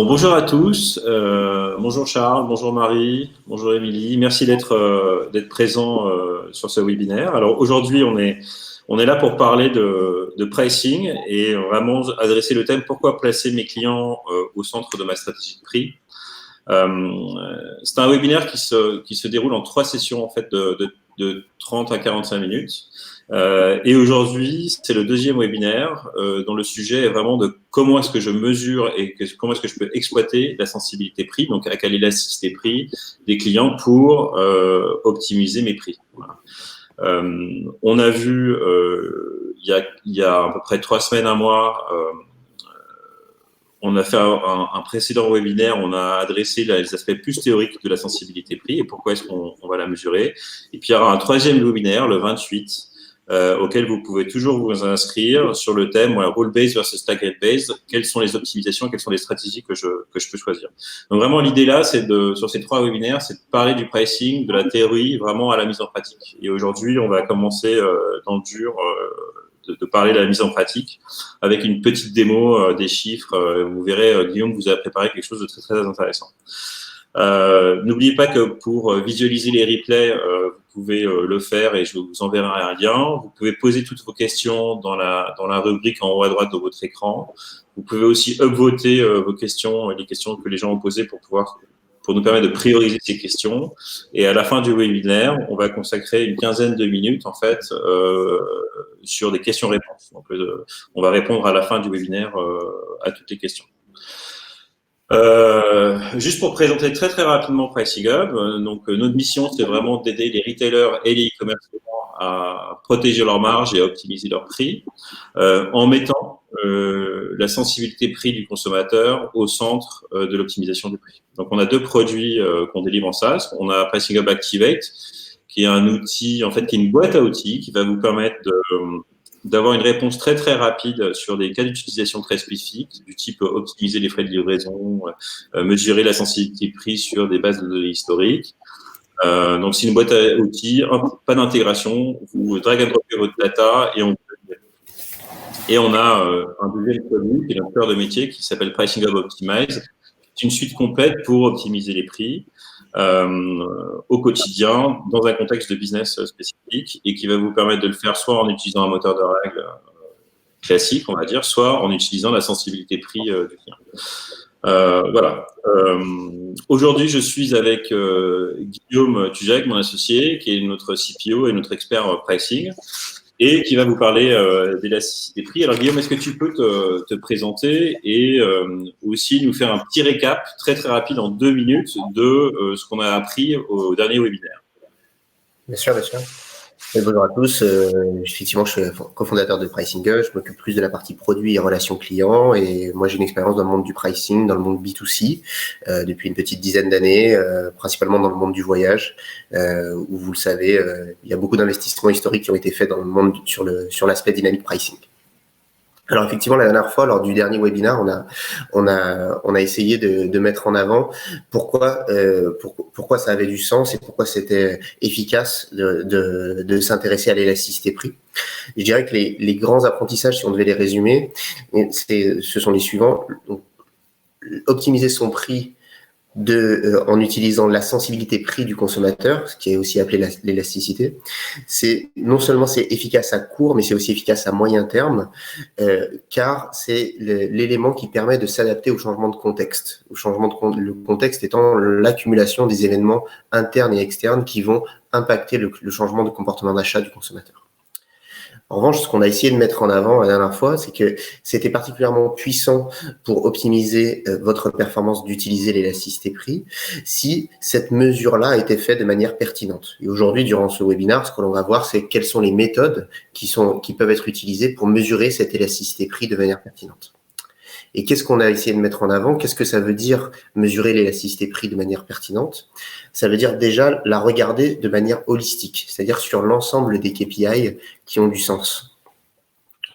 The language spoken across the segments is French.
Bon, bonjour à tous. Bonjour Charles, bonjour Marie, bonjour Émilie. Merci d'être présent sur ce webinaire. Alors aujourd'hui, on est là pour parler de pricing et vraiment adresser le thème pourquoi placer mes clients au centre de ma stratégie de prix. C'est un webinaire qui se déroule en 3 sessions en fait de 30 à 45 minutes. Et aujourd'hui, c'est le deuxième webinaire dont le sujet est vraiment de comment est-ce que je mesure et comment est-ce que je peux exploiter la sensibilité prix, donc à quelle élasticité prix des clients pour optimiser mes prix. Voilà. On a vu il y a à peu près 3 semaines, un mois, on a fait un précédent webinaire, on a adressé les aspects plus théoriques de la sensibilité prix et pourquoi est-ce qu'on va la mesurer. Et puis il y aura un troisième webinaire, le 28, auquel vous pouvez toujours vous inscrire sur le thème rule-based versus target-based. Quelles sont les optimisations, quelles sont les stratégies que je peux choisir. Donc vraiment l'idée là, sur ces 3 webinaires, c'est de parler du pricing, de la théorie, vraiment à la mise en pratique. Et aujourd'hui, on va commencer dans le dur de parler de la mise en pratique avec une petite démo des chiffres. Vous verrez, Guillaume vous a préparé quelque chose de très très intéressant. N'oubliez pas que pour visualiser les replays, vous pouvez le faire et je vous enverrai un lien. Vous pouvez poser toutes vos questions dans la rubrique en haut à droite de votre écran. Vous pouvez aussi upvoter vos questions, les questions que les gens ont posées pour nous permettre de prioriser ces questions. Et à la fin du webinaire, on va consacrer une quinzaine de minutes en fait sur des questions-réponses. Donc, on va répondre à la fin du webinaire à toutes les questions. Juste pour présenter très très rapidement Pricing Hub, donc notre mission c'est vraiment d'aider les retailers et les e-commerçants à protéger leurs marges et à optimiser leurs prix en mettant la sensibilité prix du consommateur au centre de l'optimisation du prix. Donc on a 2 produits qu'on délivre en SaaS. On a Pricing Hub Activate qui est un outil en fait qui est une boîte à outils qui va vous permettre d'avoir une réponse très très rapide sur des cas d'utilisation très spécifiques, du type optimiser les frais de livraison, mesurer la sensibilité prix sur des bases de données historiques. Donc c'est une boîte à outils, pas d'intégration, vous drag and dropez votre data et on a un deuxième produit qui est notre cœur de métier qui s'appelle Pricing Hub Optimize. C'est une suite complète pour optimiser les prix au quotidien dans un contexte de business spécifique et qui va vous permettre de le faire soit en utilisant un moteur de règles classique, on va dire, soit en utilisant la sensibilité prix du client. Voilà. Aujourd'hui, je suis avec Guillaume Tujak, mon associé, qui est notre CPO et notre expert pricing, et qui va vous parler d'élasticité prix. Alors Guillaume, est-ce que tu peux te présenter et aussi nous faire un petit récap très très rapide en 2 minutes de ce qu'on a appris au dernier webinaire? Bien sûr, bien sûr. Bonjour à tous. Effectivement, je suis cofondateur de Pricing Hub. Je m'occupe plus de la partie produit et relations clients. Et moi, j'ai une expérience dans le monde du pricing, dans le monde B2C, depuis une petite dizaine d'années, principalement dans le monde du voyage, où vous le savez, il y a beaucoup d'investissements historiques qui ont été faits dans le monde sur l'aspect dynamic pricing. Alors effectivement, la dernière fois, lors du dernier webinaire, on a essayé de mettre en avant pourquoi ça avait du sens et pourquoi c'était efficace de s'intéresser à l'élasticité prix. Je dirais que les grands apprentissages, si on devait les résumer, ce sont les suivants. Donc, optimiser son prix en utilisant la sensibilité prix du consommateur, ce qui est aussi appelé l'élasticité. C'est non seulement c'est efficace à court, mais c'est aussi efficace à moyen terme, car c'est l'élément qui permet de s'adapter au changement de contexte. Le contexte étant l'accumulation des événements internes et externes qui vont impacter le changement de comportement d'achat du consommateur. En revanche, ce qu'on a essayé de mettre en avant la dernière fois, c'est que c'était particulièrement puissant pour optimiser votre performance d'utiliser l'élasticité prix si cette mesure-là était faite de manière pertinente. Et aujourd'hui, durant ce webinaire, ce que l'on va voir, c'est quelles sont les méthodes qui peuvent être utilisées pour mesurer cette élasticité prix de manière pertinente. Et qu'est-ce qu'on a essayé de mettre en avant? Qu'est-ce que ça veut dire mesurer l'élasticité prix de manière pertinente? Ça veut dire déjà la regarder de manière holistique, c'est-à-dire sur l'ensemble des KPI qui ont du sens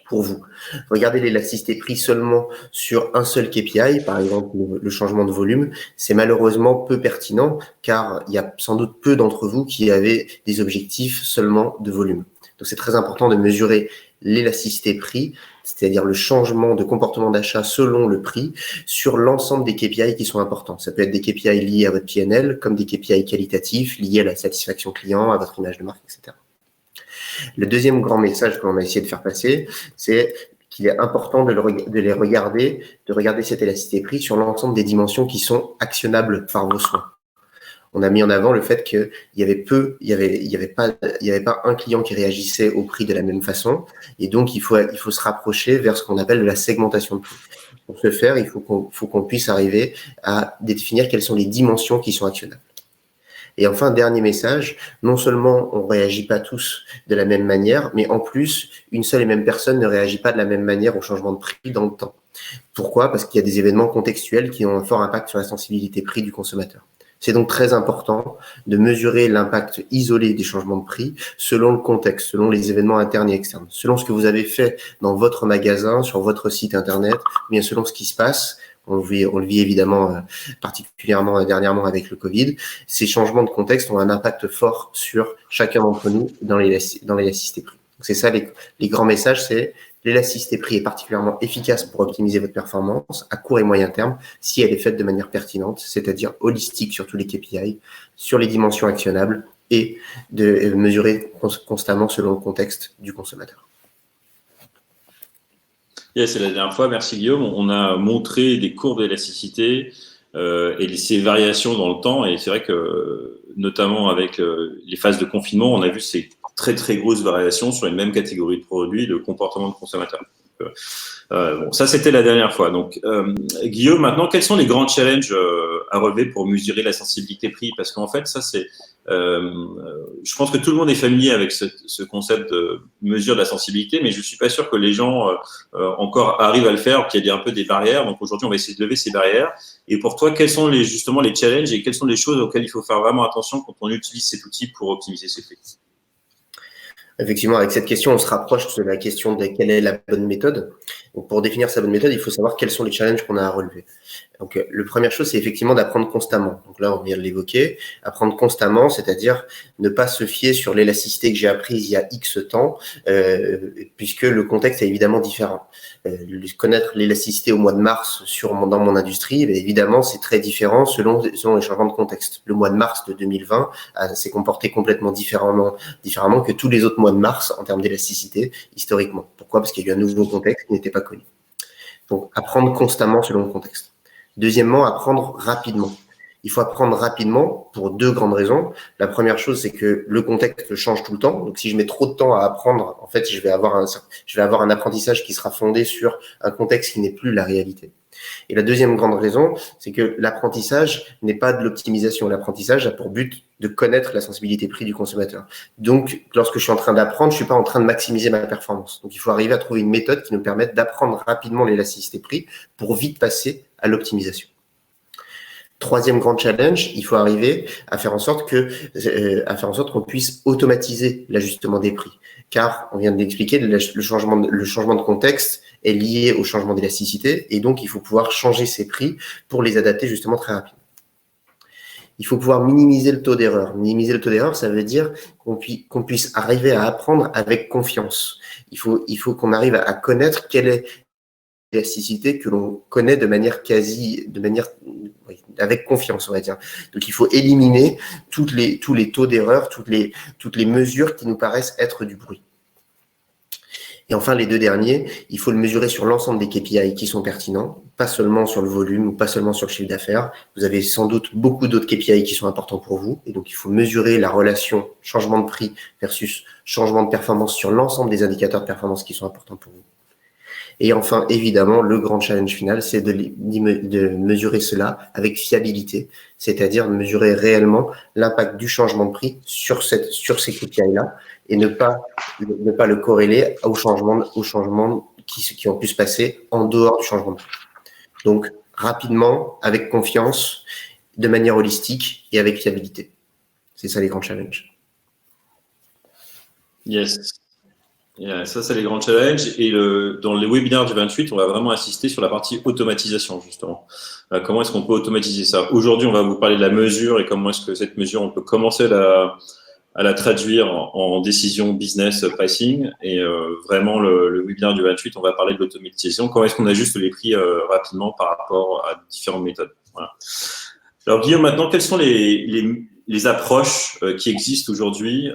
pour vous. Regarder l'élasticité prix seulement sur un seul KPI, par exemple le changement de volume, c'est malheureusement peu pertinent car il y a sans doute peu d'entre vous qui avaient des objectifs seulement de volume. Donc c'est très important de mesurer l'élasticité prix, c'est-à-dire le changement de comportement d'achat selon le prix sur l'ensemble des KPI qui sont importants. Ça peut être des KPI liés à votre PNL, comme des KPI qualitatifs liés à la satisfaction client, à votre image de marque, etc. Le deuxième grand message qu'on a essayé de faire passer, c'est qu'il est important de regarder cette élasticité prix sur l'ensemble des dimensions qui sont actionnables par vos soins. On a mis en avant le fait qu'il y avait pas un client qui réagissait au prix de la même façon, et donc il faut se rapprocher vers ce qu'on appelle de la segmentation de prix. Pour ce faire, il faut qu'on puisse arriver à définir quelles sont les dimensions qui sont actionnables. Et enfin, dernier message, non seulement on ne réagit pas tous de la même manière, mais en plus, une seule et même personne ne réagit pas de la même manière au changement de prix dans le temps. Pourquoi? Parce qu'il y a des événements contextuels qui ont un fort impact sur la sensibilité prix du consommateur. C'est donc très important de mesurer l'impact isolé des changements de prix selon le contexte, selon les événements internes et externes, selon ce que vous avez fait dans votre magasin, sur votre site internet, bien selon ce qui se passe. On le vit évidemment particulièrement dernièrement avec le Covid. Ces changements de contexte ont un impact fort sur chacun d'entre nous dans l'élasticité prix. Donc c'est ça les grands messages, c'est l'élasticité prix est particulièrement efficace pour optimiser votre performance à court et moyen terme si elle est faite de manière pertinente, c'est-à-dire holistique sur tous les KPI, sur les dimensions actionnables et de mesurer constamment selon le contexte du consommateur. Yes, c'est la dernière fois, merci Guillaume. On a montré des courbes d'élasticité et ces variations dans le temps. Et c'est vrai que, notamment avec les phases de confinement, on a vu ces très très grosses variations sur une même catégorie de produits, de comportement de consommateur. Bon, ça, c'était la dernière fois. Donc, Guillaume, maintenant, quels sont les grands challenges à relever pour mesurer la sensibilité prix? Parce qu'en fait, ça, c'est, je pense que tout le monde est familier avec ce concept de mesure de la sensibilité, mais je suis pas sûr que les gens encore arrivent à le faire, qu'il y a un peu des barrières. Donc, aujourd'hui, on va essayer de lever ces barrières. Et pour toi, quels sont justement les challenges et quelles sont les choses auxquelles il faut faire vraiment attention quand on utilise cet outil pour optimiser ses prix? Effectivement, avec cette question, on se rapproche de la question de quelle est la bonne méthode. Donc, pour définir sa bonne méthode, il faut savoir quels sont les challenges qu'on a à relever. Donc, la première chose, c'est effectivement d'apprendre constamment. Donc là, on vient de l'évoquer. Apprendre constamment, c'est-à-dire ne pas se fier sur l'élasticité que j'ai apprise il y a X temps, puisque le contexte est évidemment différent. Connaître l'élasticité au mois de mars dans mon industrie, évidemment, c'est très différent selon les changements de contexte. Le mois de mars de 2020 s'est comporté complètement différemment que tous les autres mois de mars en termes d'élasticité historiquement. Pourquoi? Parce qu'il y a eu un nouveau contexte qui n'était pas connu. Donc, apprendre constamment selon le contexte. Deuxièmement, apprendre rapidement. Il faut apprendre rapidement pour deux grandes raisons. La première chose, c'est que le contexte change tout le temps. Donc, si je mets trop de temps à apprendre, en fait, je vais avoir un apprentissage qui sera fondé sur un contexte qui n'est plus la réalité. Et la deuxième grande raison, c'est que l'apprentissage n'est pas de l'optimisation. L'apprentissage a pour but de connaître la sensibilité prix du consommateur. Donc, lorsque je suis en train d'apprendre, je suis pas en train de maximiser ma performance. Donc, il faut arriver à trouver une méthode qui nous permette d'apprendre rapidement l'élasticité prix pour vite passer à l'optimisation. Troisième grand challenge, il faut arriver à faire en sorte qu'on puisse automatiser l'ajustement des prix. Car, on vient de l'expliquer, le changement de contexte est lié au changement d'élasticité et donc il faut pouvoir changer ses prix pour les adapter justement très rapidement. Il faut pouvoir minimiser le taux d'erreur. Minimiser le taux d'erreur, ça veut dire qu'on puisse arriver à apprendre avec confiance. Il faut qu'on arrive à connaître quelle est l'élasticité que l'on connaît avec confiance, on va dire. Donc, il faut éliminer tous les taux d'erreur, toutes les mesures qui nous paraissent être du bruit. Et enfin, les deux derniers, il faut le mesurer sur l'ensemble des KPI qui sont pertinents, pas seulement sur le volume ou pas seulement sur le chiffre d'affaires. Vous avez sans doute beaucoup d'autres KPI qui sont importants pour vous. Et donc, il faut mesurer la relation changement de prix versus changement de performance sur l'ensemble des indicateurs de performance qui sont importants pour vous. Et enfin, évidemment, le grand challenge final, c'est de mesurer cela avec fiabilité, c'est-à-dire de mesurer réellement l'impact du changement de prix sur ces KPI-là et ne pas le corréler aux changements qui ont pu se passer en dehors du changement de prix. Donc, rapidement, avec confiance, de manière holistique et avec fiabilité. C'est ça les grands challenges. Yes. Yeah, ça, c'est les grands challenges. Et dans le webinaire du 28, on va vraiment insister sur la partie automatisation, justement. Comment est-ce qu'on peut automatiser ça? Aujourd'hui, on va vous parler de la mesure et comment est-ce que cette mesure, on peut commencer à la traduire en décision business pricing. Et vraiment, le webinaire du 28, on va parler de l'automatisation. Comment est-ce qu'on ajuste les prix rapidement par rapport à différentes méthodes. Voilà. Alors Guillaume, maintenant, quelles sont les approches qui existent aujourd'hui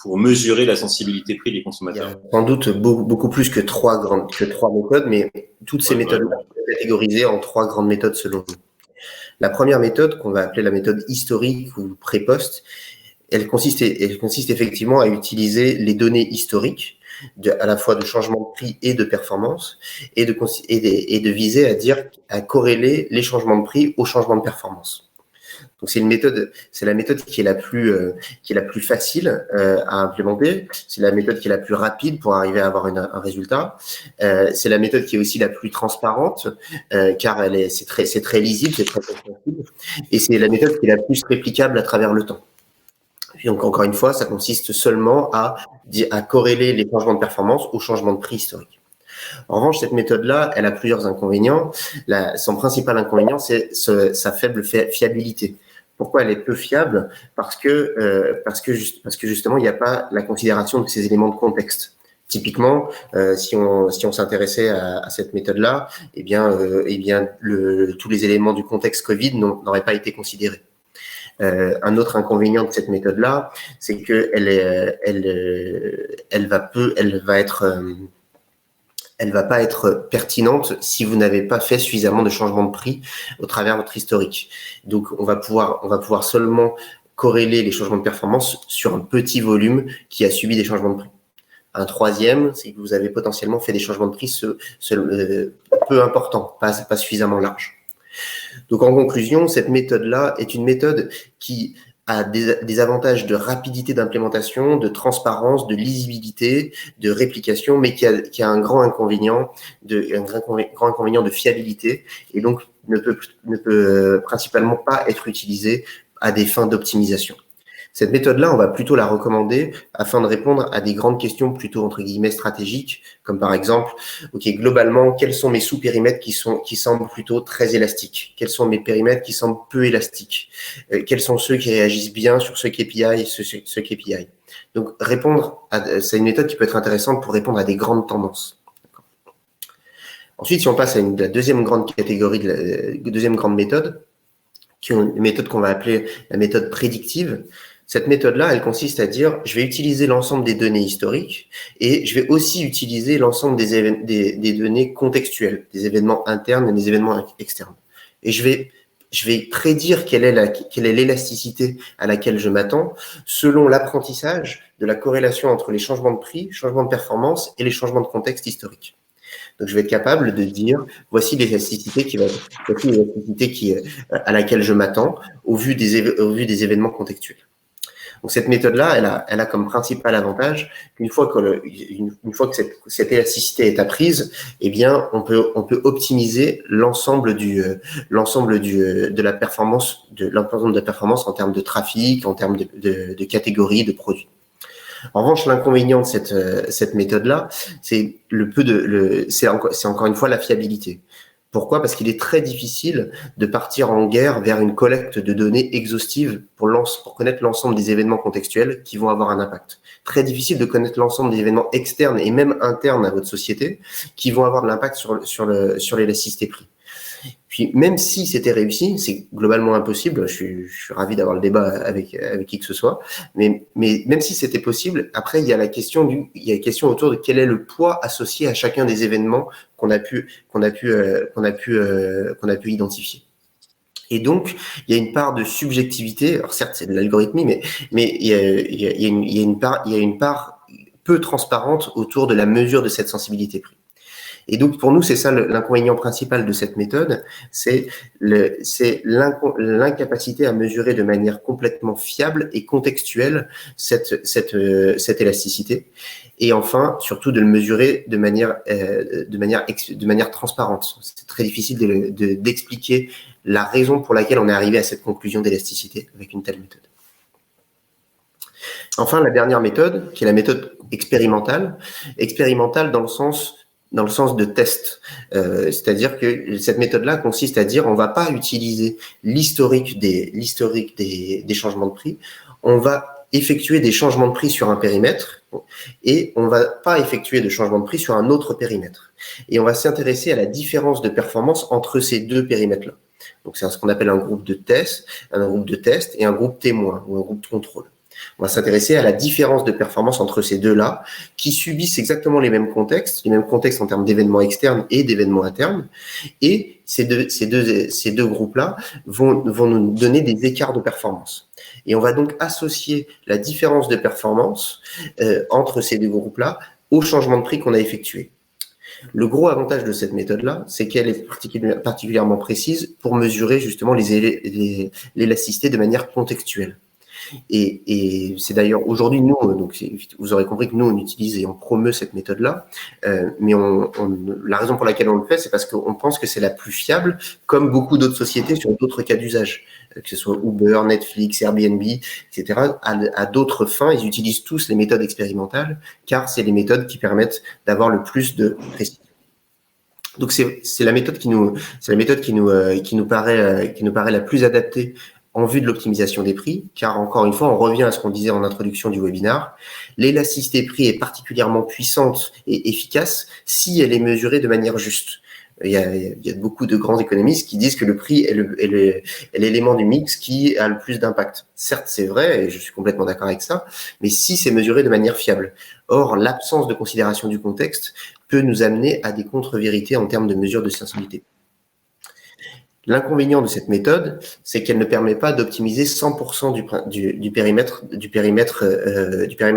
pour mesurer la sensibilité prix des Il y consommateurs? a sans doute beaucoup plus que trois méthodes, mais toutes ces méthodes-là sont catégorisées en trois grandes méthodes selon nous. La première méthode, qu'on va appeler la méthode historique ou pré-post, elle consiste effectivement à utiliser les données historiques, à la fois de changement de prix et de performance, et de viser à corréler les changements de prix aux changements de performance. Donc c'est la méthode qui est la plus facile à implémenter. C'est la méthode qui est la plus rapide pour arriver à avoir un résultat. C'est la méthode qui est aussi la plus transparente car c'est très lisible, c'est très compréhensible, et c'est la méthode qui est la plus réplicable à travers le temps. Et donc encore une fois, ça consiste seulement à corréler les changements de performance aux changements de prix historiques. En revanche, cette méthode-là, elle a plusieurs inconvénients. Son principal inconvénient, c'est sa faible fiabilité. Pourquoi elle est peu fiable? Parce que justement, il n'y a pas la considération de ces éléments de contexte. Typiquement, si on s'intéressait à cette méthode-là, tous les éléments du contexte Covid n'auraient pas été considérés. Un autre inconvénient de cette méthode-là, c'est que elle va pas être pertinente si vous n'avez pas fait suffisamment de changements de prix au travers de votre historique. Donc, on va pouvoir seulement corréler les changements de performance sur un petit volume qui a subi des changements de prix. Un troisième, c'est que vous avez potentiellement fait des changements de prix peu importants, pas suffisamment larges. Donc, en conclusion, cette méthode-là est une méthode qui a des avantages de rapidité d'implémentation, de transparence, de lisibilité, de réplication, mais qui a un grand inconvénient de fiabilité, et donc ne peut principalement pas être utilisée à des fins d'optimisation. Cette méthode-là, on va plutôt la recommander afin de répondre à des grandes questions plutôt entre guillemets stratégiques, comme par exemple, globalement, quels sont mes sous-périmètres qui semblent plutôt très élastiques? Quels sont mes périmètres qui semblent peu élastiques? Quels sont ceux qui réagissent bien sur ce KPI et ce KPI? Donc, c'est une méthode qui peut être intéressante pour répondre à des grandes tendances. Ensuite, si on passe à la deuxième grande catégorie, deuxième grande méthode, qui est une méthode qu'on va appeler la méthode prédictive. Cette méthode-là, elle consiste à dire, je vais utiliser l'ensemble des données historiques et je vais aussi utiliser l'ensemble des données contextuelles, des événements internes et des événements externes. Et je vais prédire quelle est l'élasticité à laquelle je m'attends selon l'apprentissage de la corrélation entre les changements de prix, changements de performance et les changements de contexte historique. Donc, je vais être capable de dire, voici l'élasticité à laquelle je m'attends au vu des événements contextuels. Donc, cette méthode-là, elle a comme principal avantage qu'une fois que cette élasticité est apprise, eh bien, on peut optimiser l'ensemble de la performance en termes de trafic, en termes de catégories, de produits. En revanche, l'inconvénient de cette méthode-là, c'est encore une fois la fiabilité. Pourquoi? Parce qu'il est très difficile de partir en guerre vers une collecte de données exhaustive pour connaître l'ensemble des événements contextuels qui vont avoir un impact. Très difficile de connaître l'ensemble des événements externes et même internes à votre société qui vont avoir de l'impact sur l'élasticité prix. Puis, même si c'était réussi, c'est globalement impossible. Je suis ravi d'avoir le débat avec qui que ce soit. Mais même si c'était possible, après, il y a la question autour de quel est le poids associé à chacun des événements qu'on a pu identifier. Et donc, il y a une part de subjectivité. Alors, certes, c'est de l'algorithmie, mais il y a une part peu transparente autour de la mesure de cette sensibilité prix. Et donc, pour nous, c'est ça l'inconvénient principal de cette méthode, c'est l'incapacité à mesurer de manière complètement fiable et contextuelle cette élasticité. Et enfin, surtout de le mesurer de manière transparente. C'est très difficile d'expliquer la raison pour laquelle on est arrivé à cette conclusion d'élasticité avec une telle méthode. Enfin, la dernière méthode, qui est la méthode expérimentale dans le sens de test. C'est-à-dire que cette méthode-là consiste à dire on va pas utiliser l'historique des changements de prix, on va effectuer des changements de prix sur un périmètre et on va pas effectuer de changement de prix sur un autre périmètre. Et on va s'intéresser à la différence de performance entre ces deux périmètres-là. Donc, c'est ce qu'on appelle un groupe de test et un groupe témoin ou un groupe de contrôle. On va s'intéresser à la différence de performance entre ces deux-là, qui subissent exactement les mêmes contextes en termes d'événements externes et d'événements internes. Et ces deux groupes-là vont nous donner des écarts de performance. Et on va donc associer la différence de performance entre ces deux groupes-là au changement de prix qu'on a effectué. Le gros avantage de cette méthode-là, c'est qu'elle est particulièrement précise pour mesurer justement l'élasticité de manière contextuelle. Et c'est d'ailleurs aujourd'hui, nous, donc vous aurez compris que nous, on utilise et on promeut cette méthode-là, mais la raison pour laquelle on le fait, c'est parce qu'on pense que c'est la plus fiable, comme beaucoup d'autres sociétés sur d'autres cas d'usage, que ce soit Uber, Netflix, Airbnb, etc. À d'autres fins, ils utilisent tous les méthodes expérimentales, car c'est les méthodes qui permettent d'avoir le plus de précision. Donc c'est la méthode qui nous paraît la plus adaptée en vue de l'optimisation des prix, car encore une fois, on revient à ce qu'on disait en introduction du webinaire, l'élasticité prix est particulièrement puissante et efficace si elle est mesurée de manière juste. Il y a beaucoup de grands économistes qui disent que le prix est l'élément du mix qui a le plus d'impact. Certes, c'est vrai, et je suis complètement d'accord avec ça, mais si c'est mesuré de manière fiable. Or, l'absence de considération du contexte peut nous amener à des contre-vérités en termes de mesure de sensibilité. L'inconvénient de cette méthode, c'est qu'elle ne permet pas d'optimiser 100% du périmètre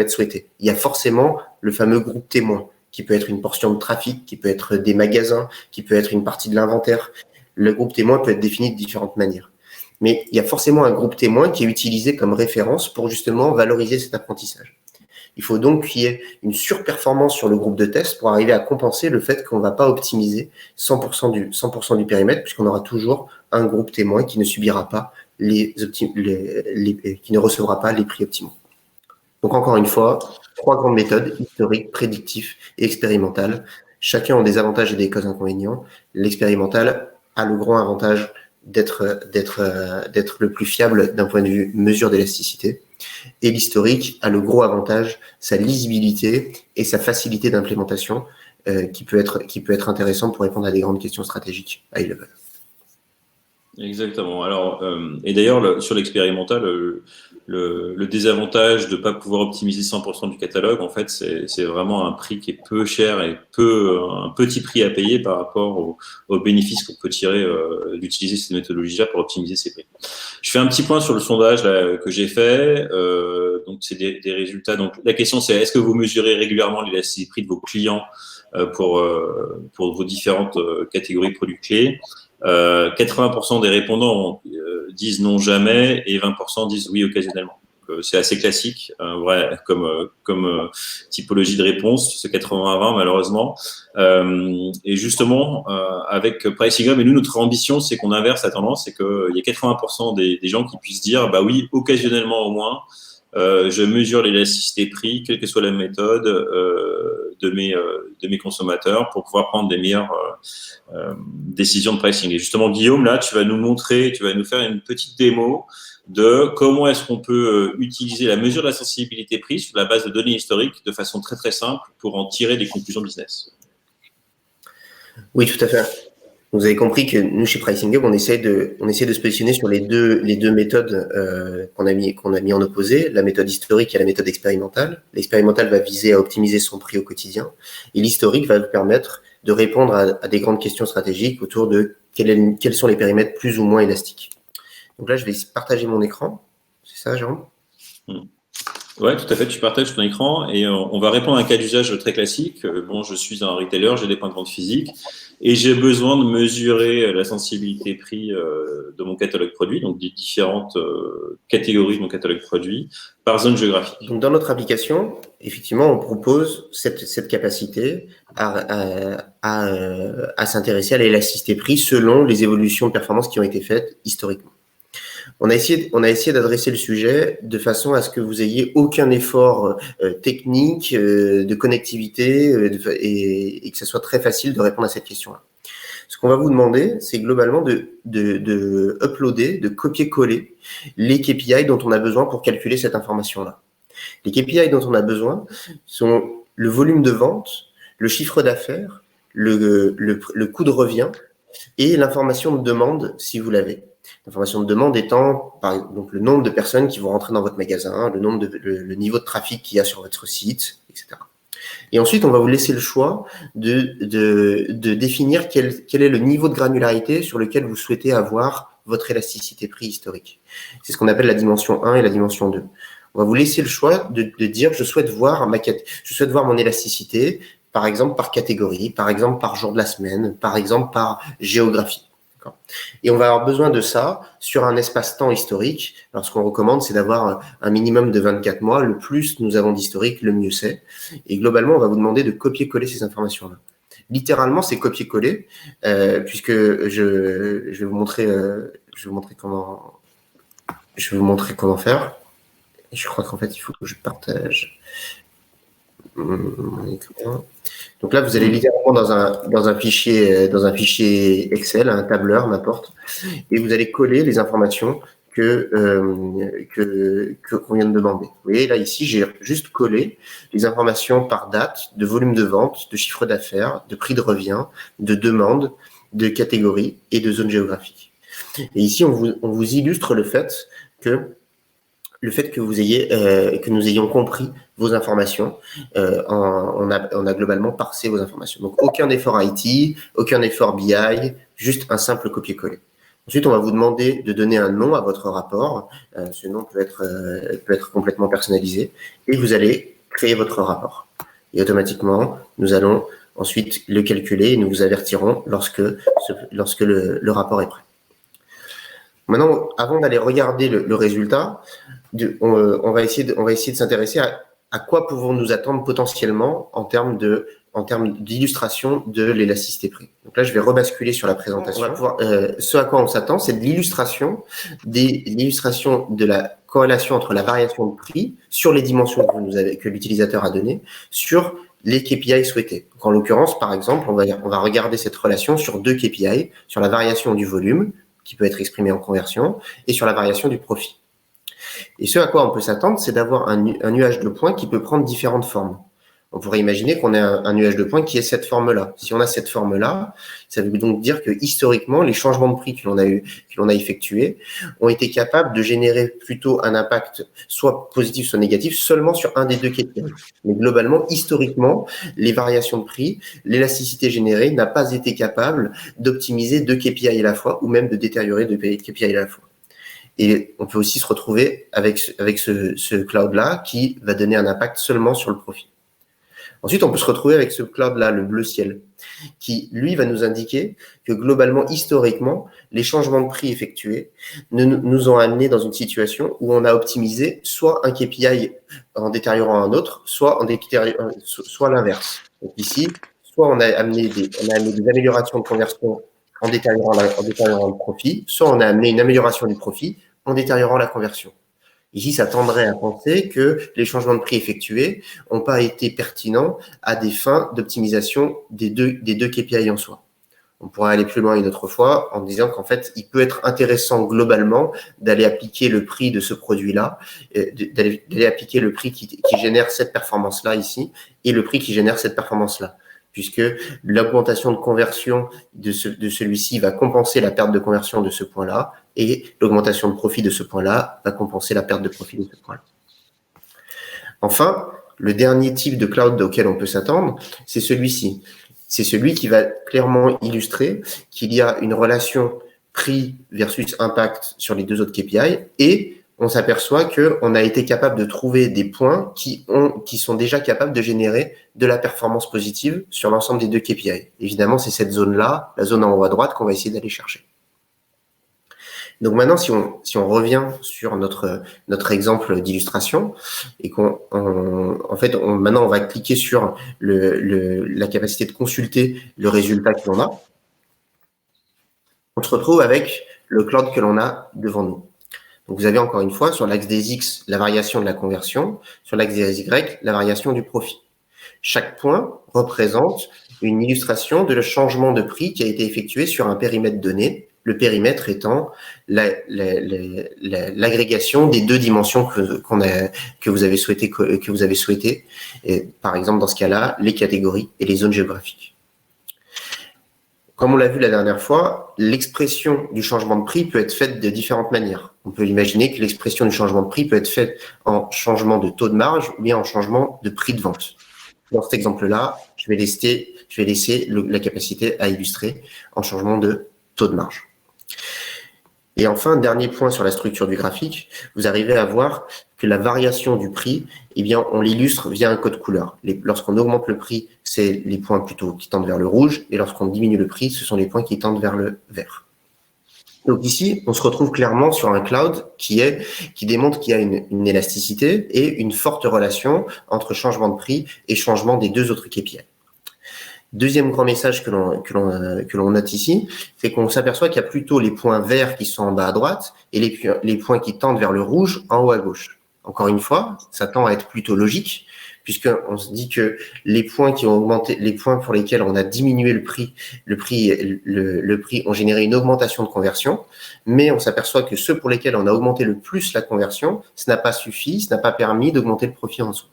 souhaité. Il y a forcément le fameux groupe témoin, qui peut être une portion de trafic, qui peut être des magasins, qui peut être une partie de l'inventaire. Le groupe témoin peut être défini de différentes manières. Mais il y a forcément un groupe témoin qui est utilisé comme référence pour justement valoriser cet apprentissage. Il faut donc qu'il y ait une surperformance sur le groupe de test pour arriver à compenser le fait qu'on ne va pas optimiser 100% du périmètre, puisqu'on aura toujours un groupe témoin qui ne subira pas qui ne recevra pas les prix optimaux. Donc encore une fois, 3 grandes méthodes, historiques, prédictives et expérimentales. Chacun a des avantages et des inconvénients. L'expérimental a le grand avantage d'être le plus fiable d'un point de vue mesure d'élasticité. Et l'historique a le gros avantage, sa lisibilité et sa facilité d'implémentation qui peut être intéressant pour répondre à des grandes questions stratégiques high level. Exactement. Alors, et d'ailleurs, sur l'expérimental, le désavantage de ne pas pouvoir optimiser 100% du catalogue, en fait, c'est vraiment un prix qui est peu cher et un petit prix à payer par rapport aux bénéfices qu'on peut tirer d'utiliser cette méthodologie-là pour optimiser ses prix. Je fais un petit point sur le sondage là, que j'ai fait. Donc, c'est des résultats. Donc, la question, c'est est-ce que vous mesurez régulièrement l'élasticité prix de vos clients pour vos différentes catégories de produits clés? 80% des répondants disent non jamais et 20% disent oui occasionnellement. C'est assez classique, vrai, comme typologie de réponse, c'est 80-20 malheureusement. Et justement, avec Pricing Hub, et nous, notre ambition, c'est qu'on inverse la tendance, c'est qu'il y ait 80% des gens qui puissent dire bah oui, occasionnellement au moins, je mesure l'élasticité prix, quelle que soit la méthode de mes consommateurs pour pouvoir prendre des meilleures décisions de pricing. Et justement, Guillaume, là, tu vas nous faire une petite démo de comment est-ce qu'on peut utiliser la mesure de la sensibilité prix sur la base de données historiques de façon très très simple pour en tirer des conclusions business. Oui, tout à fait. Vous avez compris que nous, chez Pricing Hub, on essaie de se positionner sur les deux méthodes qu'on a mis en opposé, la méthode historique et la méthode expérimentale. L'expérimentale va viser à optimiser son prix au quotidien et l'historique va vous permettre de répondre à des grandes questions stratégiques autour de quels sont les périmètres plus ou moins élastiques. Donc là, je vais partager mon écran. C'est ça, Jérôme ? Ouais, tout à fait. Tu partages ton écran et on va répondre à un cas d'usage très classique. Bon, je suis un retailer, j'ai des points de vente physiques et j'ai besoin de mesurer la sensibilité prix de mon catalogue produit, donc des différentes catégories de mon catalogue produit par zone géographique. Donc, dans notre application, effectivement, on propose cette capacité à s'intéresser à l'élasticité prix selon les évolutions de performance qui ont été faites historiquement. On a essayé d'adresser le sujet de façon à ce que vous ayez aucun effort technique, de connectivité et que ce soit très facile de répondre à cette question-là. Ce qu'on va vous demander, c'est globalement de uploader, de copier-coller les KPI dont on a besoin pour calculer cette information-là. Les KPI dont on a besoin sont le volume de vente, le chiffre d'affaires, le coût de revient et l'information de demande si vous l'avez. L'information de demande étant donc le nombre de personnes qui vont rentrer dans votre magasin, le niveau de trafic qu'il y a sur votre site, etc. Et ensuite, on va vous laisser le choix de définir quel est le niveau de granularité sur lequel vous souhaitez avoir votre élasticité prix historique. C'est ce qu'on appelle la dimension 1 et la dimension 2. On va vous laisser le choix de dire je souhaite voir mon élasticité, par exemple par catégorie, par exemple par jour de la semaine, par exemple par géographie. Et on va avoir besoin de ça sur un espace-temps historique. Alors, ce qu'on recommande, c'est d'avoir un minimum de 24 mois. Le plus nous avons d'historique, le mieux c'est. Et globalement, on va vous demander de copier-coller ces informations-là. Littéralement, c'est copier-coller, puisque je vais vous montrer comment faire. Et je crois qu'en fait, il faut que je partage mon écran. Donc là, vous allez littéralement dans un fichier Excel, un tableur, n'importe, et vous allez coller les informations qu'on vient de demander. Vous voyez, là, ici, j'ai juste collé les informations par date, de volume de vente, de chiffre d'affaires, de prix de revient, de demande, de catégorie et de zone géographique. Et ici, on vous illustre le fait que nous ayons compris vos informations, on a globalement parsé vos informations. Donc, aucun effort IT, aucun effort BI, juste un simple copier-coller. Ensuite, on va vous demander de donner un nom à votre rapport. Ce nom peut être complètement personnalisé. Et vous allez créer votre rapport. Et automatiquement, nous allons ensuite le calculer et nous vous avertirons lorsque le rapport est prêt. Maintenant, avant d'aller regarder le résultat, on va essayer de s'intéresser à quoi pouvons nous attendre potentiellement en termes d'illustration de l'élasticité prix. Donc là, je vais rebasculer sur la présentation. Ce à quoi on s'attend, c'est de l'illustration de la corrélation entre la variation de prix sur les dimensions que l'utilisateur a données sur les KPI souhaités. Donc, en l'occurrence, par exemple, on va regarder cette relation sur deux KPI, sur la variation du volume, qui peut être exprimé en conversion, et sur la variation du profit. Et ce à quoi on peut s'attendre, c'est d'avoir un nuage de points qui peut prendre différentes formes. On pourrait imaginer qu'on ait un nuage de points qui est cette forme-là. Si on a cette forme-là, ça veut donc dire que historiquement, les changements de prix que l'on a effectués ont été capables de générer plutôt un impact soit positif, soit négatif, seulement sur un des deux KPI. Mais globalement, historiquement, les variations de prix, l'élasticité générée n'a pas été capable d'optimiser deux KPI à la fois ou même de détériorer deux KPI à la fois. Et on peut aussi se retrouver avec ce cloud-là qui va donner un impact seulement sur le profit. Ensuite, on peut se retrouver avec ce cloud-là, le bleu ciel, qui, lui, va nous indiquer que globalement, historiquement, les changements de prix effectués nous ont amenés dans une situation où on a optimisé soit un KPI en détériorant un autre, soit l'inverse. Donc ici, soit on a amené des améliorations de conversion en détériorant le profit, soit on a amené une amélioration du profit en détériorant la conversion. Ici, ça tendrait à penser que les changements de prix effectués n'ont pas été pertinents à des fins d'optimisation des deux KPI en soi. On pourrait aller plus loin une autre fois en disant qu'en fait, il peut être intéressant globalement d'aller appliquer le prix de ce produit-là, d'aller appliquer le prix qui génère cette performance-là ici et le prix qui génère cette performance-là, puisque l'augmentation de conversion de celui-ci va compenser la perte de conversion de ce point-là, et l'augmentation de profit de ce point-là va compenser la perte de profit de ce point-là. Enfin, le dernier type de cloud auquel on peut s'attendre, c'est celui-ci. C'est celui qui va clairement illustrer qu'il y a une relation prix versus impact sur les deux autres KPI, et on s'aperçoit qu'on a été capable de trouver des points qui sont déjà capables de générer de la performance positive sur l'ensemble des deux KPI. Évidemment, c'est cette zone-là, la zone en haut à droite, qu'on va essayer d'aller chercher. Donc maintenant, si on revient sur notre exemple d'illustration et maintenant on va cliquer sur la capacité de consulter le résultat que l'on a, on se retrouve avec le cloud que l'on a devant nous. Donc vous avez encore une fois sur l'axe des X la variation de la conversion, sur l'axe des Y la variation du profit. Chaque point représente une illustration de le changement de prix qui a été effectué sur un périmètre donné, le périmètre étant l'agrégation des deux dimensions que vous avez souhaité, et par exemple dans ce cas-là, les catégories et les zones géographiques. Comme on l'a vu la dernière fois, l'expression du changement de prix peut être faite de différentes manières. On peut imaginer que l'expression du changement de prix peut être faite en changement de taux de marge ou bien en changement de prix de vente. Dans cet exemple-là, je vais laisser la capacité à illustrer en changement de taux de marge. Et enfin, dernier point sur la structure du graphique, vous arrivez à voir que la variation du prix, eh bien, on l'illustre via un code couleur. Lorsqu'on augmente le prix, c'est les points plutôt qui tendent vers le rouge, et lorsqu'on diminue le prix, ce sont les points qui tendent vers le vert. Donc ici, on se retrouve clairement sur un cloud qui démontre qu'il y a une élasticité et une forte relation entre changement de prix et changement des deux autres KPI. Deuxième grand message que l'on note ici, c'est qu'on s'aperçoit qu'il y a plutôt les points verts qui sont en bas à droite et les points qui tendent vers le rouge en haut à gauche. Encore une fois, ça tend à être plutôt logique, puisqu'on se dit que les points qui ont augmenté, les points pour lesquels on a diminué le prix ont généré une augmentation de conversion, mais on s'aperçoit que ceux pour lesquels on a augmenté le plus la conversion, ça n'a pas suffi, ça n'a pas permis d'augmenter le profit en dessous.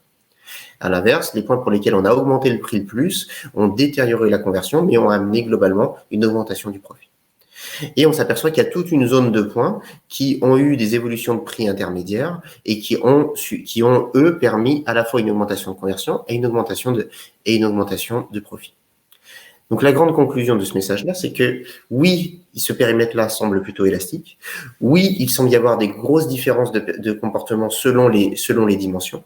À l'inverse, les points pour lesquels on a augmenté le prix le plus ont détérioré la conversion, mais ont amené globalement une augmentation du profit. Et on s'aperçoit qu'il y a toute une zone de points qui ont eu des évolutions de prix intermédiaires et qui ont eux, permis à la fois une augmentation de conversion et une augmentation de profit. Donc, la grande conclusion de ce message-là, c'est que oui, ce périmètre-là semble plutôt élastique. Oui, il semble y avoir des grosses différences de comportement selon les dimensions.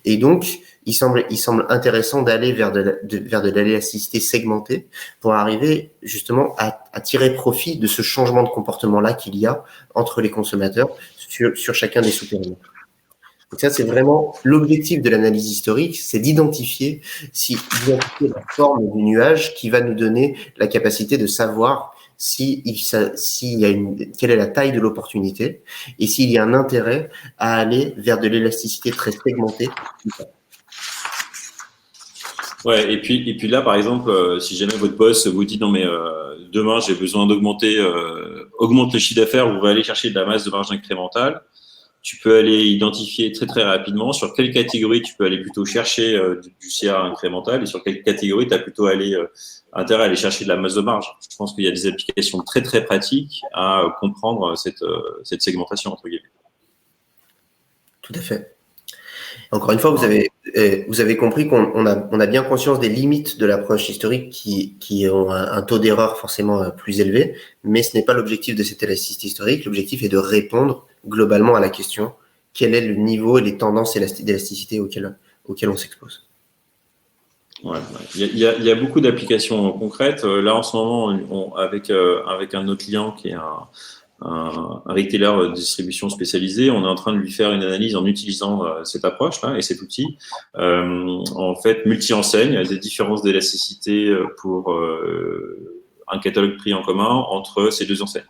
Et donc, il semble intéressant d'aller vers de l'élasticité segmentée pour arriver justement à tirer profit de ce changement de comportement-là qu'il y a entre les consommateurs sur chacun des sous-périmètres. Donc ça, c'est vraiment l'objectif de l'analyse historique, c'est d'identifier la forme du nuage qui va nous donner la capacité de savoir quelle est la taille de l'opportunité et s'il y a un intérêt à aller vers de l'élasticité très segmentée. Ouais, et puis là, par exemple, si jamais votre boss vous dit non mais demain j'ai besoin augmente le chiffre d'affaires, vous allez aller chercher de la masse de marge incrémentale. Tu peux aller identifier très très rapidement sur quelle catégorie tu peux aller plutôt chercher du CA incrémental et sur quelle catégorie tu as plutôt intérêt à aller chercher de la masse de marge. Je pense qu'il y a des applications très très pratiques à comprendre cette segmentation entre guillemets. Tout à fait. Encore une fois, vous avez compris qu'on a bien conscience des limites de l'approche historique qui ont un taux d'erreur forcément plus élevé, mais ce n'est pas l'objectif de cette élasticité historique. L'objectif est de répondre globalement à la question quel est le niveau et les tendances d'élasticité auxquelles on s'expose. Ouais. Il y a beaucoup d'applications concrètes. Là, en ce moment, avec un de nos clients qui est un retailer de distribution spécialisé, on est en train de lui faire une analyse en utilisant cette approche-là et cet outil. En fait, multi-enseigne, des différences d'élasticité pour un catalogue prix en commun entre ces deux enseignes.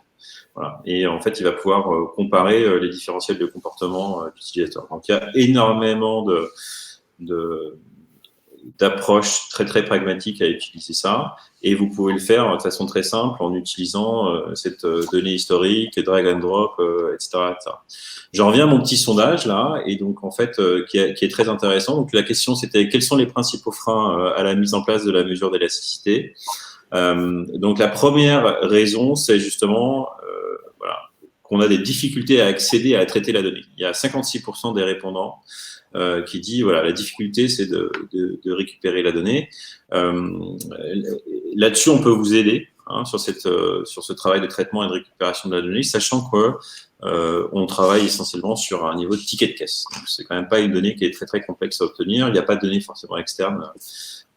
Voilà. Et en fait, il va pouvoir comparer les différentiels de comportement d'utilisateurs. Donc, il y a énormément d'approches très très pragmatiques à utiliser ça, et vous pouvez le faire de façon très simple en utilisant cette donnée historique, drag and drop, etc., etc. J'en reviens à mon petit sondage là, et donc en fait qui est très intéressant. Donc la question c'était quels sont les principaux freins à la mise en place de la mesure d'élasticité. Donc la première raison c'est justement qu'on a des difficultés à accéder à traiter la donnée. Il y a 56% des répondants qui dit la difficulté c'est de récupérer la donnée. Là-dessus on peut vous aider sur ce travail de traitement et de récupération de la donnée, sachant que on travaille essentiellement sur un niveau de ticket de caisse. Donc c'est quand même pas une donnée qui est très très complexe à obtenir. Il n'y a pas de données forcément externes.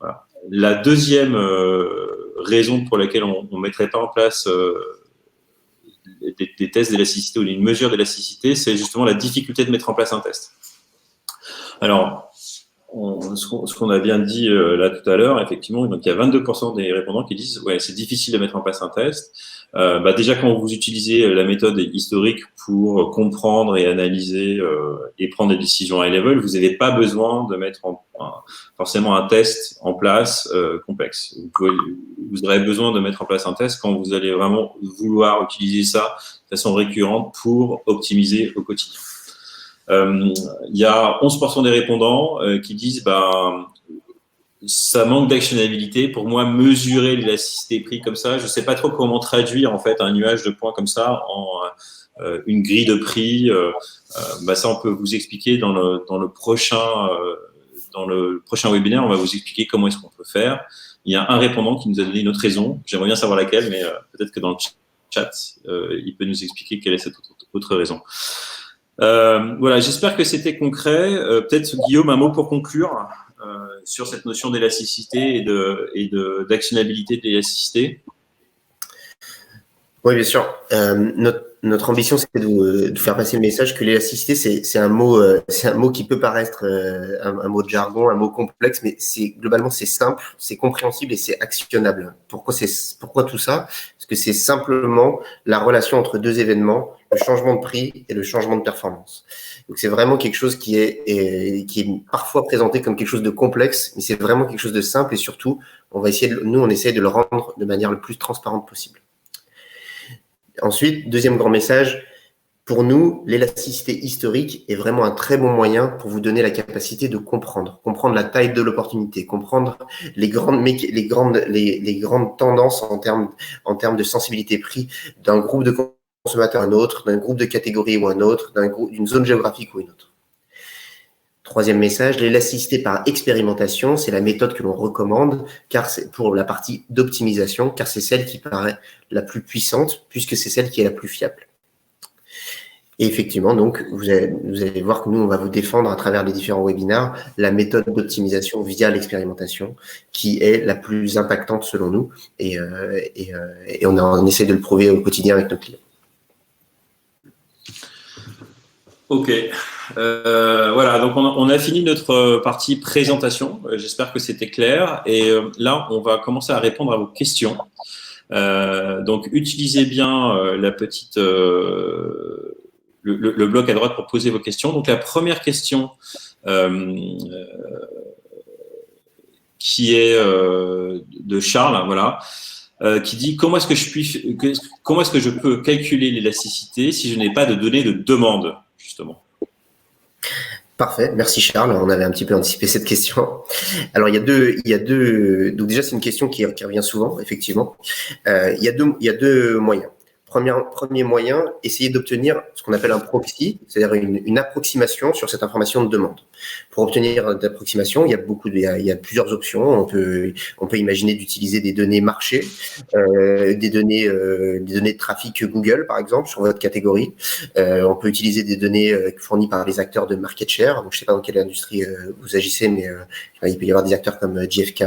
Voilà. La deuxième raison pour laquelle on ne mettrait pas en place des tests d'élasticité ou une mesure d'élasticité, c'est justement la difficulté de mettre en place un test. Alors, ce qu'on a bien dit là tout à l'heure, effectivement, donc il y a 22% des répondants qui disent ouais, c'est difficile de mettre en place un test. Déjà, quand vous utilisez la méthode historique pour comprendre et analyser et prendre des décisions high level, vous n'avez pas besoin de mettre forcément un test en place complexe. Vous aurez besoin de mettre en place un test quand vous allez vraiment vouloir utiliser ça de façon récurrente pour optimiser au quotidien. Il y a 11% des répondants qui disent ça manque d'actionnabilité. Pour moi, mesurer l'élasticité prix comme ça, je ne sais pas trop comment traduire en fait un nuage de points comme ça en une grille de prix. Ça, on peut vous expliquer dans le prochain webinaire. On va vous expliquer comment est-ce qu'on peut faire. Il y a un répondant qui nous a donné une autre raison. J'aimerais bien savoir laquelle, mais peut-être que dans le chat, il peut nous expliquer quelle est cette autre raison. Voilà, j'espère que c'était concret. Peut-être Guillaume, un mot pour conclure sur cette notion d'élasticité et d'actionnabilité de l'élasticité. Oui, bien sûr. Notre ambition, c'est de faire passer le message que l'élasticité, c'est un mot qui peut paraître un mot de jargon, un mot complexe, mais globalement c'est simple, c'est compréhensible et c'est actionnable. Pourquoi tout ça? Parce que c'est simplement la relation entre deux événements, le changement de prix et le changement de performance. Donc c'est vraiment quelque chose qui est parfois présenté comme quelque chose de complexe, mais c'est vraiment quelque chose de simple et surtout, on essaie de le rendre de manière le plus transparente possible. Ensuite, deuxième grand message, pour nous, l'élasticité historique est vraiment un très bon moyen pour vous donner la capacité de comprendre la taille de l'opportunité, comprendre les grandes tendances en termes de sensibilité prix d'un groupe de consommateurs à un autre, d'un groupe de catégories ou un autre, d'une zone géographique ou une autre. Troisième message, l'élasticité par expérimentation, c'est la méthode que l'on recommande, car c'est pour la partie d'optimisation, car c'est celle qui paraît la plus puissante, puisque c'est celle qui est la plus fiable. Et effectivement, donc, vous allez voir que nous, on va vous défendre à travers les différents webinaires la méthode d'optimisation via l'expérimentation, qui est la plus impactante selon nous, et on essaie de le prouver au quotidien avec nos clients. Ok. Voilà, donc on a fini notre partie présentation. J'espère que c'était clair. Et là, on va commencer à répondre à vos questions. Donc, utilisez bien la petite le bloc à droite pour poser vos questions. Donc, la première question qui est de Charles, voilà, qui dit comment est-ce que je peux calculer l'élasticité si je n'ai pas de données de demande, justement. Parfait, merci Charles. On avait un petit peu anticipé cette question. Alors il y a deux. Donc déjà c'est une question qui revient souvent, effectivement. Il y a deux moyens. Premier moyen, essayer d'obtenir ce qu'on appelle un proxy, c'est-à-dire une approximation sur cette information de demande. Pour obtenir d'approximation, il y a plusieurs options. On peut imaginer d'utiliser des données marché, des données de trafic Google, par exemple, sur votre catégorie. On peut utiliser des données fournies par les acteurs de market share. Donc, je ne sais pas dans quelle industrie vous agissez, mais il peut y avoir des acteurs comme GfK,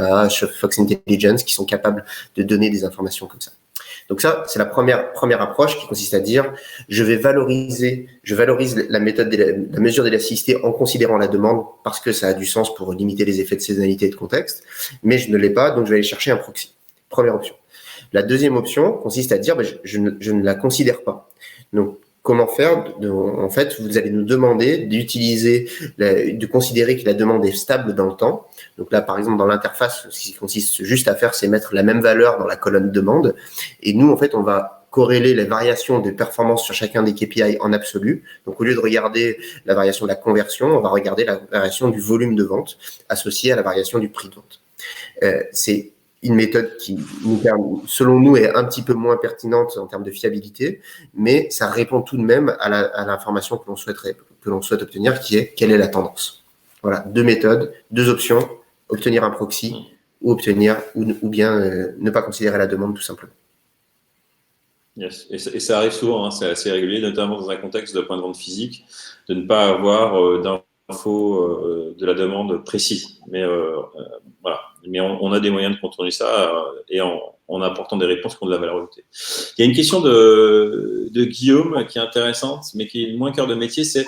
Fox Intelligence, qui sont capables de donner des informations comme ça. Donc ça, c'est la première approche qui consiste à dire je valorise la méthode la mesure d'élasticité en considérant la demande parce que ça a du sens pour limiter les effets de saisonnalité et de contexte, mais je ne l'ai pas, donc je vais aller chercher un proxy. Première option. La deuxième option consiste à dire je ne la considère pas. Donc comment faire? En fait, vous allez nous demander de considérer que la demande est stable dans le temps. Donc là, par exemple, dans l'interface, ce qui consiste juste à faire, c'est mettre la même valeur dans la colonne demande. Et nous, en fait, on va corréler les variations de performance sur chacun des KPI en absolu. Donc, au lieu de regarder la variation de la conversion, on va regarder la variation du volume de vente associée à la variation du prix de vente. C'est une méthode qui, selon nous, est un petit peu moins pertinente en termes de fiabilité, mais ça répond tout de même à l'information que l'on souhaite obtenir, qui est quelle est la tendance. Voilà, deux méthodes, deux options, obtenir un proxy ou bien ne pas considérer la demande tout simplement. Yes. Et ça arrive souvent, hein, c'est assez régulier, notamment dans un contexte de point de vente physique, de ne pas avoir d'infos de la demande précise. Mais voilà. Mais on a des moyens de contourner ça et en apportant des réponses qui ont de la valeur ajoutée. Il y a une question de Guillaume qui est intéressante, mais qui est moins cœur de métier, c'est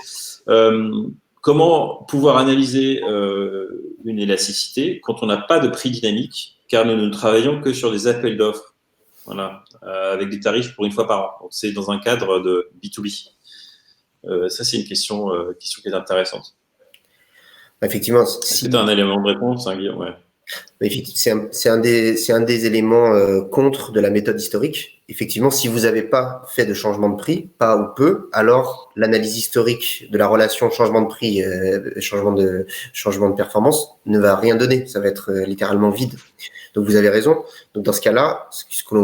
comment pouvoir analyser une élasticité quand on n'a pas de prix dynamique, car nous ne travaillons que sur des appels d'offres, voilà, avec des tarifs pour une fois par an. Donc, c'est dans un cadre de B2B. Ça, c'est une question qui est intéressante. Effectivement. Est-ce que tu as un élément de réponse, hein, Guillaume? Ouais. C'est un des éléments contre de la méthode historique. Effectivement, si vous n'avez pas fait de changement de prix, pas ou peu, alors l'analyse historique de la relation changement de prix, changement de performance ne va rien donner. Ça va être littéralement vide. Donc vous avez raison. Donc dans ce cas-là, ce que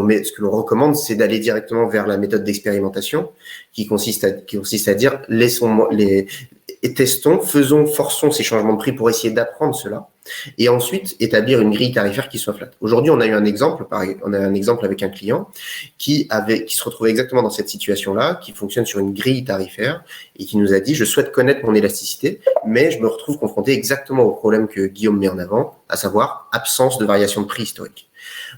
l'on recommande, c'est d'aller directement vers la méthode d'expérimentation, qui consiste à dire testons, forçons ces changements de prix pour essayer d'apprendre cela, et ensuite établir une grille tarifaire qui soit flat. Aujourd'hui, on a un exemple avec un client qui se retrouvait exactement dans cette situation-là, qui fonctionne sur une grille tarifaire et qui nous a dit: je souhaite connaître mon élasticité, mais je me retrouve confronté exactement au problème que Guillaume met en avant, à savoir absence de variation de prix historique.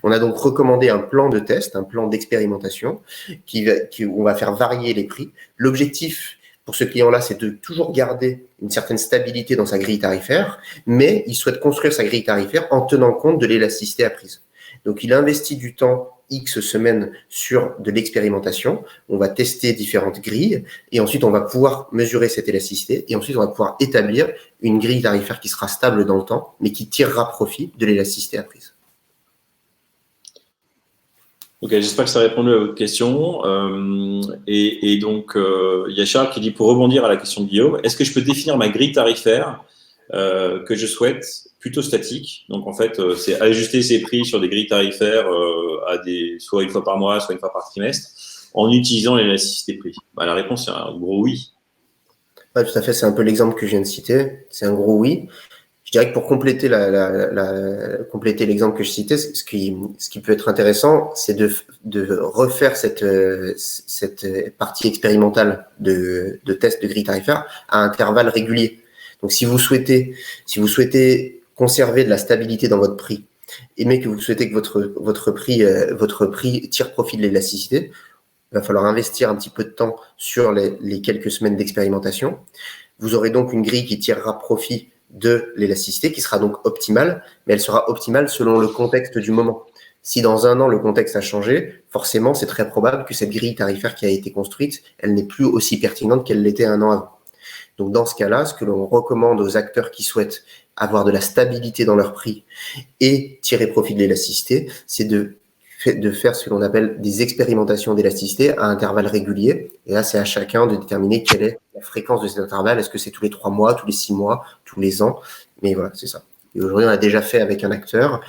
On a donc recommandé un plan de test, un plan d'expérimentation où on va faire varier les prix. L'objectif pour ce client-là, c'est de toujours garder une certaine stabilité dans sa grille tarifaire, mais il souhaite construire sa grille tarifaire en tenant compte de l'élasticité apprise. Donc, il investit du temps X semaines sur de l'expérimentation. On va tester différentes grilles et ensuite, on va pouvoir mesurer cette élasticité et ensuite, on va pouvoir établir une grille tarifaire qui sera stable dans le temps, mais qui tirera profit de l'élasticité apprise. Ok, j'espère que ça a répondu à votre question. Et donc, il y a Charles qui dit, pour rebondir à la question de Guillaume, est-ce que je peux définir ma grille tarifaire que je souhaite plutôt statique? Donc, en fait, c'est ajuster ses prix sur des grilles tarifaires soit une fois par mois, soit une fois par trimestre, en utilisant l'élasticité prix. La réponse, c'est un gros oui. Ouais, tout à fait, c'est un peu l'exemple que je viens de citer. C'est un gros oui. Je dirais que pour compléter compléter l'exemple que je citais, ce qui peut être intéressant, c'est de refaire cette partie expérimentale de test de grille tarifaire à intervalles réguliers. Donc, si vous souhaitez conserver de la stabilité dans votre prix, mais que vous souhaitez que votre prix tire profit de l'élasticité, il va falloir investir un petit peu de temps sur les quelques semaines d'expérimentation. Vous aurez donc une grille qui tirera profit de l'élasticité, qui sera donc optimale, mais elle sera optimale selon le contexte du moment. Si dans un an, le contexte a changé, forcément, c'est très probable que cette grille tarifaire qui a été construite, elle n'est plus aussi pertinente qu'elle l'était un an avant. Donc, dans ce cas-là, ce que l'on recommande aux acteurs qui souhaitent avoir de la stabilité dans leur prix et tirer profit de l'élasticité, c'est de faire ce que l'on appelle des expérimentations d'élasticité à intervalles réguliers. Et là, c'est à chacun de déterminer quelle est la fréquence de cet intervalle. Est-ce que c'est tous les 3 mois, tous les 6 mois, tous les ans? Mais voilà, c'est ça. Et aujourd'hui, on a déjà fait avec un acteur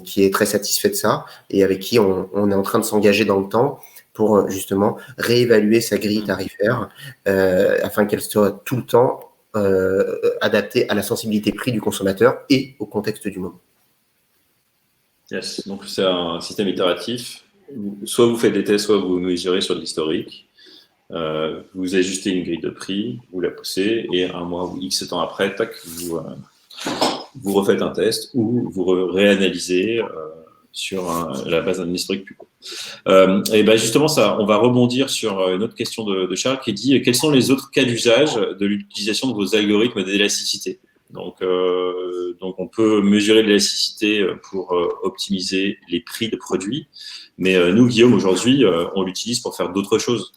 qui est très satisfait de ça et avec qui on est en train de s'engager dans le temps pour justement réévaluer sa grille tarifaire afin qu'elle soit tout le temps adaptée à la sensibilité prix du consommateur et au contexte du moment. Yes. Donc, c'est un système itératif. Soit vous faites des tests, soit vous mesurez sur de l'historique. Vous ajustez une grille de prix, vous la poussez, et un mois ou X temps après, tac, vous refaites un test ou vous réanalysez sur la base d'un historique plus court. Et ben justement, on va rebondir sur une autre question de Charles qui dit quels sont les autres cas d'usage de l'utilisation de vos algorithmes d'élasticité? Donc, on peut mesurer l'élasticité pour optimiser les prix de produits, mais nous, Guillaume, aujourd'hui, on l'utilise pour faire d'autres choses.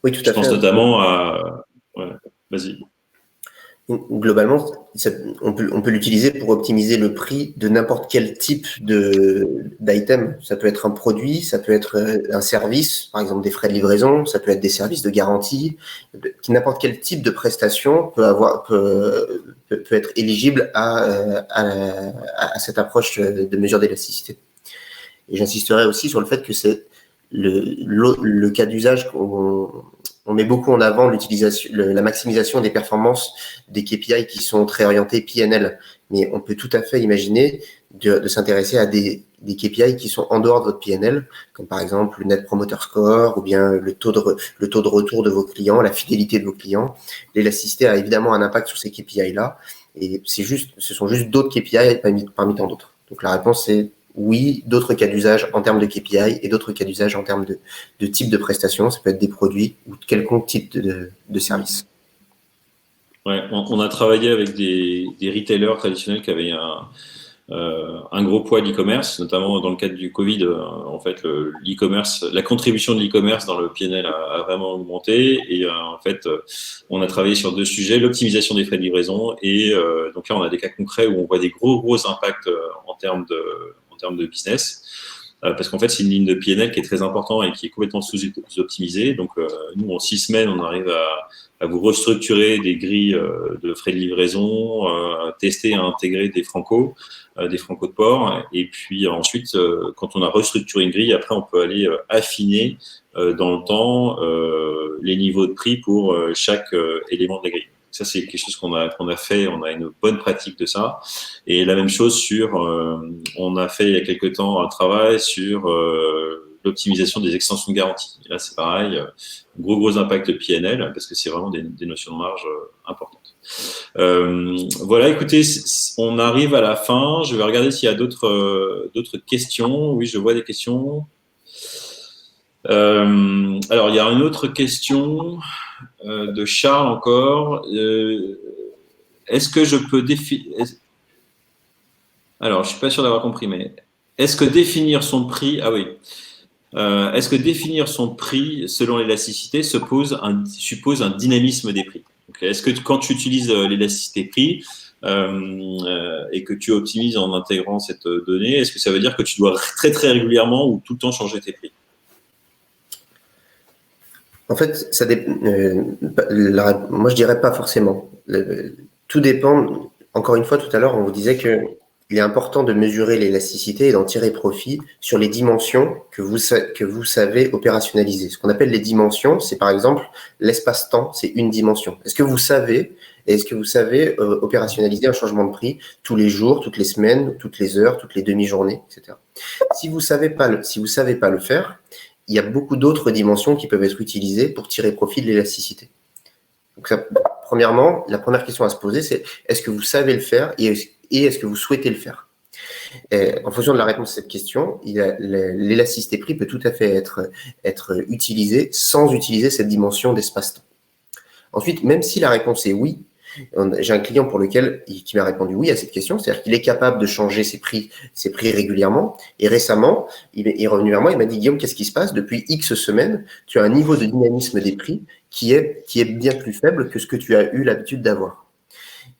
Oui, tout à fait. Je pense notamment à... Ouais, vas-y. Globalement, on peut l'utiliser pour optimiser le prix de n'importe quel type d'item. Ça peut être un produit, ça peut être un service, par exemple des frais de livraison, ça peut être des services de garantie. N'importe quel type de prestation peut être éligible à cette approche de mesure d'élasticité. Et j'insisterai aussi sur le fait que c'est le cas d'usage on met beaucoup en avant la maximisation des performances des KPI qui sont très orientés PNL. Mais on peut tout à fait imaginer de s'intéresser à des KPI qui sont en dehors de votre PNL, comme par exemple le Net Promoter Score ou bien le taux de retour de vos clients, la fidélité de vos clients. L'élasticité a évidemment un impact sur ces KPI-là. Et ce sont juste d'autres KPI parmi tant d'autres. Donc la réponse c'est oui, d'autres cas d'usage en termes de KPI et d'autres cas d'usage en termes de type de prestation. Ça peut être des produits ou quelconque type de service. Ouais, on a travaillé avec des retailers traditionnels qui avaient un gros poids d'e-commerce, notamment dans le cadre du Covid. En fait, l'e-commerce, la contribution de l'e-commerce dans le PNL a vraiment augmenté. Et en fait, on a travaillé sur deux sujets, l'optimisation des frais de livraison. Et donc là, on a des cas concrets où on voit des gros impacts en termes de business. Parce qu'en fait, c'est une ligne de PNL qui est très importante et qui est complètement sous-optimisée. Donc, nous, en 6 semaines, on arrive à vous restructurer des grilles de frais de livraison, tester et intégrer des francos de port. Et puis ensuite, quand on a restructuré une grille, après, on peut aller affiner dans le temps les niveaux de prix pour chaque élément de la grille. Ça, c'est quelque chose qu'on a fait. On a une bonne pratique de ça. Et la même chose on a fait il y a quelques temps un travail sur l'optimisation des extensions de garantie. Et là, c'est pareil, gros impact de PNL parce que c'est vraiment des notions de marge importantes. Voilà, écoutez, on arrive à la fin. Je vais regarder s'il y a d'autres questions. Oui, je vois des questions. Alors, il y a une autre question de Charles encore. Est-ce que je peux définir... Alors, je suis pas sûr d'avoir compris, mais est-ce que définir son prix... Ah oui. Est-ce que définir son prix selon l'élasticité suppose un dynamisme des prix? Okay. Est-ce que quand tu utilises l'élasticité prix et que tu optimises en intégrant cette donnée, est-ce que ça veut dire que tu dois très régulièrement ou tout le temps changer tes prix? En fait, moi je dirais pas forcément. Tout dépend. Encore une fois, tout à l'heure, on vous disait que il est important de mesurer l'élasticité et d'en tirer profit sur les dimensions que vous savez opérationnaliser. Ce qu'on appelle les dimensions, c'est par exemple l'espace-temps, c'est une dimension. Est-ce que vous savez opérationnaliser un changement de prix tous les jours, toutes les semaines, toutes les heures, toutes les demi-journées, etc. Si vous savez pas le faire, il y a beaucoup d'autres dimensions qui peuvent être utilisées pour tirer profit de l'élasticité. Donc premièrement, la première question à se poser, c'est est-ce que vous savez le faire et est-ce que vous souhaitez le faire? En fonction de la réponse à cette question, l'élasticité prix peut tout à fait être utilisée sans utiliser cette dimension d'espace-temps. Ensuite, même si la réponse est oui, j'ai un client qui m'a répondu oui à cette question, c'est-à-dire qu'il est capable de changer ses prix régulièrement. Et récemment, il est revenu vers moi, il m'a dit Guillaume, qu'est-ce qui se passe? Depuis X semaines, tu as un niveau de dynamisme des prix qui est bien plus faible que ce que tu as eu l'habitude d'avoir.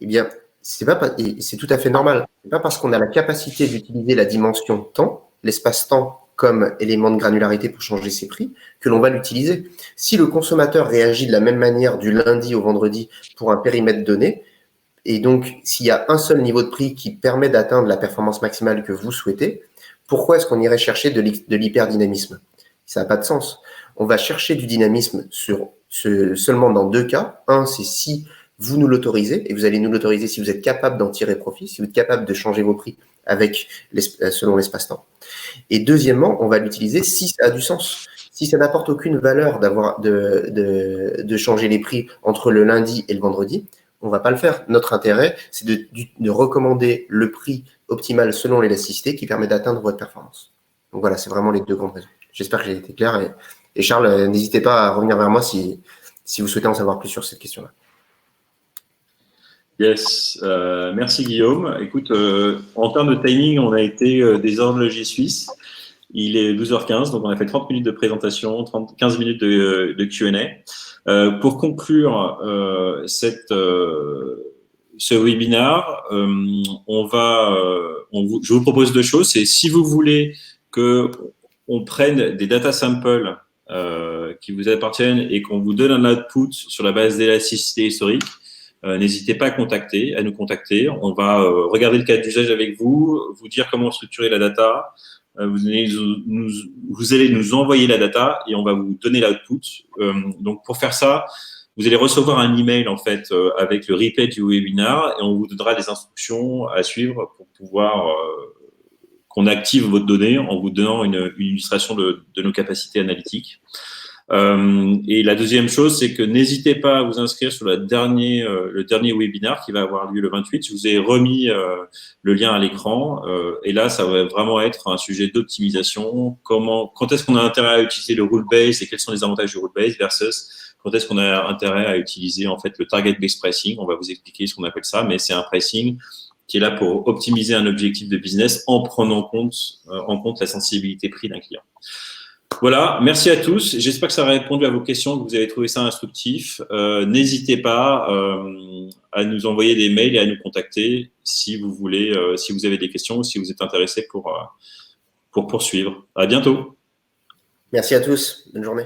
Eh bien, c'est tout à fait normal. C'est pas parce qu'on a la capacité d'utiliser la dimension temps, l'espace-temps comme élément de granularité pour changer ses prix, que l'on va l'utiliser. Si le consommateur réagit de la même manière du lundi au vendredi pour un périmètre donné, et donc s'il y a un seul niveau de prix qui permet d'atteindre la performance maximale que vous souhaitez, pourquoi est-ce qu'on irait chercher de l'hyperdynamisme? Ça n'a pas de sens. On va chercher du dynamisme seulement dans deux cas. Un, c'est si vous nous l'autorisez, et vous allez nous l'autoriser si vous êtes capable d'en tirer profit, si vous êtes capable de changer vos prix selon l'espace-temps. Et deuxièmement, on va l'utiliser si ça a du sens. Si ça n'apporte aucune valeur de changer les prix entre le lundi et le vendredi, on ne va pas le faire. Notre intérêt, c'est de recommander le prix optimal selon l'élasticité qui permet d'atteindre votre performance. Donc voilà, c'est vraiment les deux grandes raisons. J'espère que j'ai été clair. Et Charles, n'hésitez pas à revenir vers moi si vous souhaitez en savoir plus sur cette question-là. Yes, merci Guillaume. Écoute, en termes de timing, on a été des horlogers suisses. Il est 12h15, donc on a fait 30 minutes de présentation, 15 minutes de Q&A. Pour conclure ce webinaire, je vous propose deux choses. C'est si vous voulez qu'on prenne des data samples qui vous appartiennent et qu'on vous donne un output sur la base d'élasticité historique, n'hésitez pas à nous contacter. On va regarder le cas d'usage avec vous dire comment structurer la data. Vous allez nous envoyer la data et on va vous donner l'output. Donc, pour faire ça, vous allez recevoir un email en fait avec le replay du webinar et on vous donnera des instructions à suivre pour pouvoir qu'on active votre donnée en vous donnant une illustration de nos capacités analytiques. Et la deuxième chose, c'est que n'hésitez pas à vous inscrire sur le dernier webinaire qui va avoir lieu le 28. Je vous ai remis le lien à l'écran. Et là, ça va vraiment être un sujet d'optimisation. Quand est-ce qu'on a intérêt à utiliser le rule-based et quels sont les avantages du rule-based versus quand est-ce qu'on a intérêt à utiliser en fait le target-based pricing. On va vous expliquer ce qu'on appelle ça, mais c'est un pricing qui est là pour optimiser un objectif de business en prenant en compte la sensibilité prix d'un client. Voilà, merci à tous. J'espère que ça a répondu à vos questions, que vous avez trouvé ça instructif. N'hésitez pas à nous envoyer des mails et à nous contacter si vous voulez, si vous avez des questions ou si vous êtes intéressé pour poursuivre. À bientôt. Merci à tous. Bonne journée.